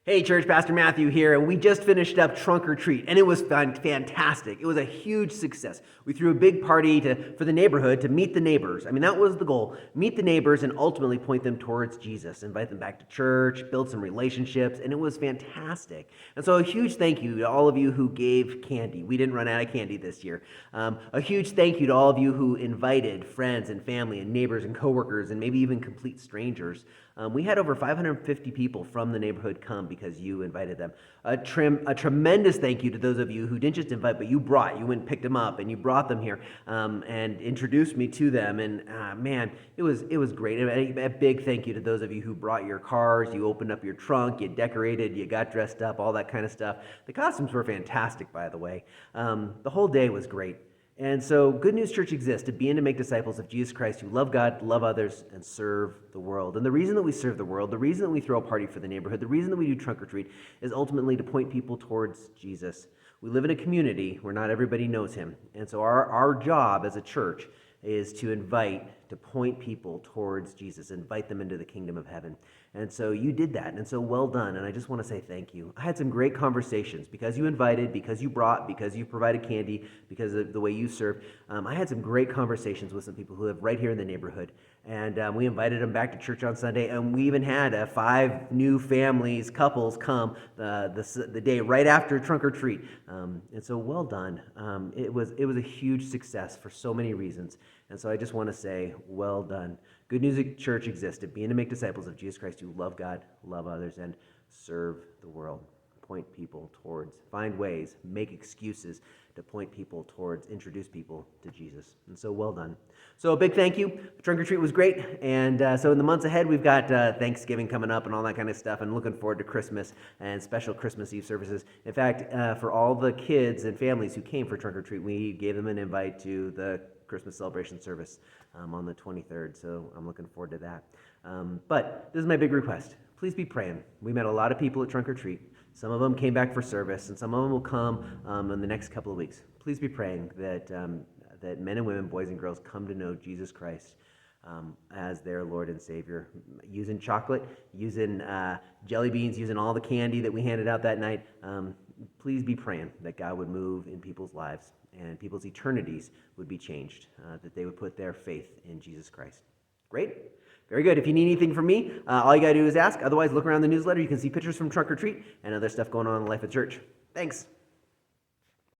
Hey church, Pastor Matthew here, and we just finished up Trunk or Treat, and it was fantastic. It was a huge success. We threw a big party for the neighborhood to meet the neighbors. I mean, that was the goal. Meet the neighbors and ultimately point them towards Jesus, invite them back to church, build some relationships, and it was fantastic. And so a huge thank you to all of you who gave candy. We didn't run out of candy this year. A huge thank you to all of you who invited friends and family and neighbors and coworkers and maybe even complete strangers. We had over 550 people from the neighborhood come because you invited them. A tremendous thank you to those of you who didn't just invite, but you went and picked them up, and you brought them here and introduced me to them. And man, it was great. A big thank you to those of you who brought your cars, you opened up your trunk, you decorated, you got dressed up, all that kind of stuff. The costumes were fantastic, by the way. The whole day was great. And so Good News Church exists to be and to make disciples of Jesus Christ who love God, love others, and serve the world. And the reason that we serve the world, the reason that we throw a party for the neighborhood, the reason that we do Trunk or Treat is ultimately to point people towards Jesus. We live in a community where not everybody knows him. And so our job as a church is to point people towards Jesus, invite them into the kingdom of heaven. And so you did that, and so well done, and I just want to say thank you. I had some great conversations because you invited, because you brought, because you provided candy, because of the way you served. I had some great conversations with some people who live right here in the neighborhood, and we invited them back to church on Sunday, and we even had 5 new couples come the day right after Trunk or Treat. And so well done. It was a huge success for so many reasons, and so I just want to say well done. Good News Church exists to be and to make disciples of Jesus Christ who love God, love others, and serve the world. Point people towards, find ways, make excuses to point people towards, introduce people to Jesus. And so well done. So a big thank you. Trunk or Treat was great. And so in the months ahead, we've got Thanksgiving coming up and all that kind of stuff, and looking forward to Christmas and special Christmas Eve services. In fact, for all the kids and families who came for Trunk or Treat, we gave them an invite to the Christmas celebration service on the 23rd, so I'm looking forward to that. But this is my big request. Please be praying. We met a lot of people at Trunk or Treat. Some of them came back for service, and some of them will come in the next couple of weeks. Please be praying that men and women, boys and girls, come to know Jesus Christ as their Lord and Savior, using chocolate, using jelly beans, using all the candy that we handed out that night. Please be praying that God would move in people's lives and people's eternities would be changed, that they would put their faith in Jesus Christ. Great. Very good. If you need anything from me, all you got to do is ask. Otherwise, look around the newsletter. You can see pictures from Trunk or Treat and other stuff going on in the life of church. Thanks.